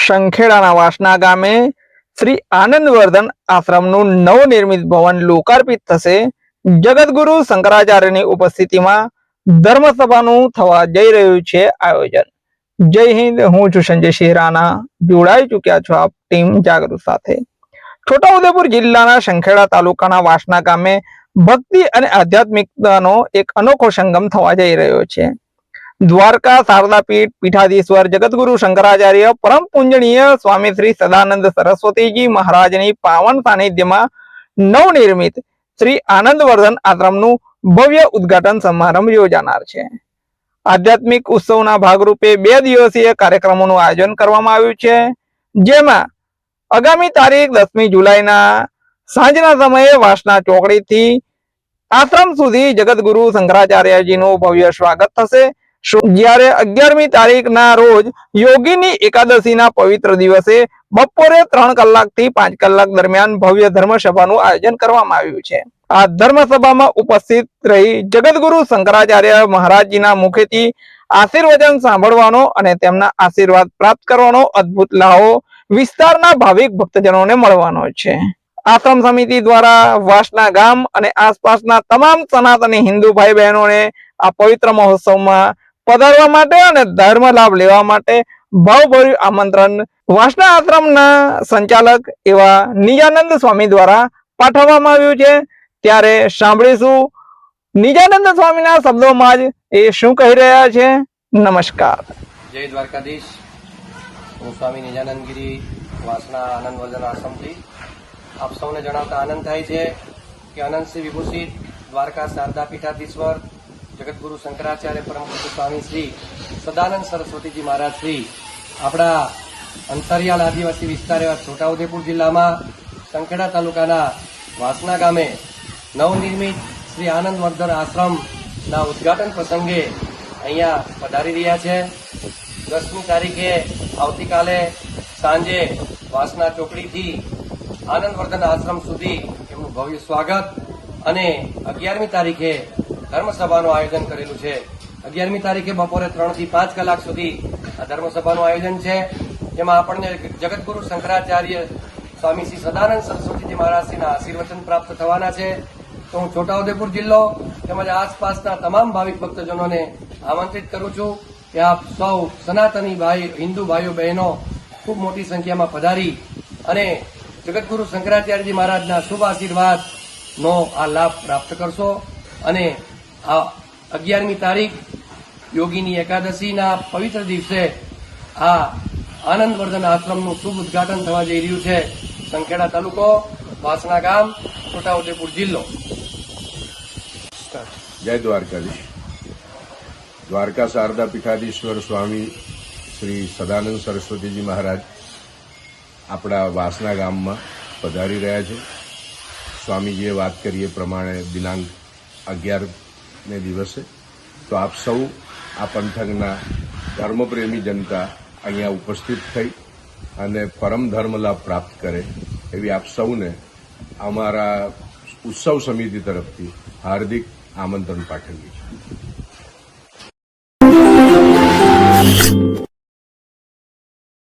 સંખેડાના વાસના ગામે શ્રી આનંદવર્ધન આશ્રમનું નવનિર્મિત ભવન લોકાર્પિત થશે। જગતગુરુ શંકરાચાર્યની ઉપસ્થિતિમાં ધર્મસભાનું થવા જઈ રહ્યું છે આયોજન। જય હિન્દ, હું છું સંજય સિંહ રાણા। જોડાઈ ચૂક્યા છો આપ ટીમ જાગૃત સાથે। છોટાઉદેપુર જિલ્લાના સંખેડા તાલુકાના વાસના ગામે ભક્તિ અને આધ્યાત્મિકતાનો એક અનોખો સંગમ થવા જઈ રહ્યો છે। દ્વારકા શારદા પીઠ પીઠાધીશ્વર જગતગુરુ શંકરાચાર્ય પરમ પૂજનીય સ્વામી શ્રી સદાનંદ સરસ્વતીજી મહારાજની પાવન સાનિધ્યમાં નવનિર્મિત શ્રી આનંદવર્ધન આશ્રમનું ભવ્ય ઉદ્ઘાટન સમારંભ યોજાનાર છે। આધ્યાત્મિક ઉત્સવના ભાગરૂપે 2 દિવસીય કાર્યક્રમોનું આયોજન કરવામાં આવ્યું છે, જેમાં આગામી તારીખ 10મી જુલાઈના સાંજના સમયે વાસના ચોકડીથી આશ્રમ સુધી જગતગુરુ શંકરાચાર્યજીનું ભવ્ય સ્વાગત થશે। જ્યારે 11મી તારીખના રોજ યોગીની એકાદશીના પવિત્ર દિવસે બપોરે 3 કલાકથી 5 કલાક દરમિયાન ભવ્ય ધર્મસભાનું આયોજન કરવામાં આવ્યું છે। આ ધર્મસભામાં ઉપસ્થિત રહી જગતગુરુ શંકરાચાર્ય મહારાજજીના મુખેથી આશીર્વચન સાંભળવાનો અને તેમના આશીર્વાદ પ્રાપ્ત કરવાનો અદ્ભુત લાહો વિસ્તારના ભાવિક ભક્તજનોને મળવાનો છે। આશ્રમ સમિતિ દ્વારા વાસના ગામ અને આસપાસના તમામ સનાતની હિન્દુ ભાઈ બહેનોને આ પવિત્ર મહોત્સવમાં પધારવા માટે અને ધર્મ લાભ લેવા માટે ભાવભર્યું આમંત્રણ વાસના આશ્રમના સંચાલક એવા નિજાનંદ સ્વામી દ્વારા પાઠવવામાં આવ્યું છે। ત્યારે સાંભળીશું નિજાનંદ સ્વામીના શબ્દોમાં જ એ શું કહી રહ્યા છે। નમસ્કાર। જય દ્વારકાધીશ। હું સ્વામી નિજાનંદગીરી વાસના આનંદવર્ધન આશ્રમથી આપ સૌને જણાવતા આનંદ થાય છે કે અનંતશ્રી વિભૂષિત દ્વારકા શારદા પીઠાધીશ્વર જગતગુરુ શંકરાચાર્ય પરમ પૂજ્ય સ્વામી શ્રી સદાનંદ સરસ્વતીજી મહારાજ શ્રી આપણા અંતરિયાળ આદિવાસી વિસ્તાર એવા છોટાઉદેપુર જિલ્લામાં સંખેડા તાલુકાના વાસના ગામે નવનિર્મિત શ્રી આનંદવર્ધન આશ્રમના ઉદ્ઘાટન પ્રસંગે અહીંયા પધારી રહ્યા છે। 10મી તારીખે આવતીકાલે સાંજે વાસના ચોકડીથી આનંદવર્ધન આશ્રમ સુધી એમનું ભવ્ય સ્વાગત અને 11મી તારીખે ધર્મસભાનું આયોજન કરેલું છે। 11મી તારીખે બપોરે 3 થી 5 કલાક સુધી આ ધર્મસભાનું આયોજન છે, જેમાં આપણને જગતગુરુ શંકરાચાર્ય સ્વામી શ્રી સદાનંદ સરસ્વતીજી મહારાજશ્રીના આશીર્વચન પ્રાપ્ત થવાના છે। તો હું છોટાઉદેપુર જિલ્લો તેમજ આસપાસના તમામ ભાવિક ભક્તજનોને આમંત્રિત કરું છું કે આપ સૌ સનાતની ભાઈ હિન્દુ ભાઈઓ બહેનો ખૂબ મોટી સંખ્યામાં પધારી અને જગતગુરુ શંકરાચાર્યજી મહારાજના શુભ આશીર્વાદનો આ લાભ પ્રાપ્ત કરશો અને આ 11મી તારીખ યોગીની એકાદશીના પવિત્ર દિવસે આ આનંદવર્ધન આશ્રમનું શુભ ઉદ્ઘાટન થવા જઈ રહ્યું છે। સંખેડા તાલુકો, વાસના ગામ, છોટાઉદેપુર જિલ્લો। જય દ્વારકાધીશ। દ્વારકા શારદા પીઠાધીશ્વર સ્વામી શ્રી સદાનંદ સરસ્વતીજી મહારાજ આપણા વાસના ગામમાં પધારી રહ્યા છે। સ્વામીજીએ વાત કરી એ પ્રમાણે દિનાંક 11ને દિવસે તો આપ સૌ આ પંથકના ધર્મપ્રેમી જનતા અહીંયા ઉપસ્થિત થઈ અને પરમ ધર્મ લાભ પ્રાપ્ત કરે એવી આપ સૌને અમારા ઉત્સવ સમિતિ તરફથી હાર્દિક આમંત્રણ પાઠવીએ છીએ।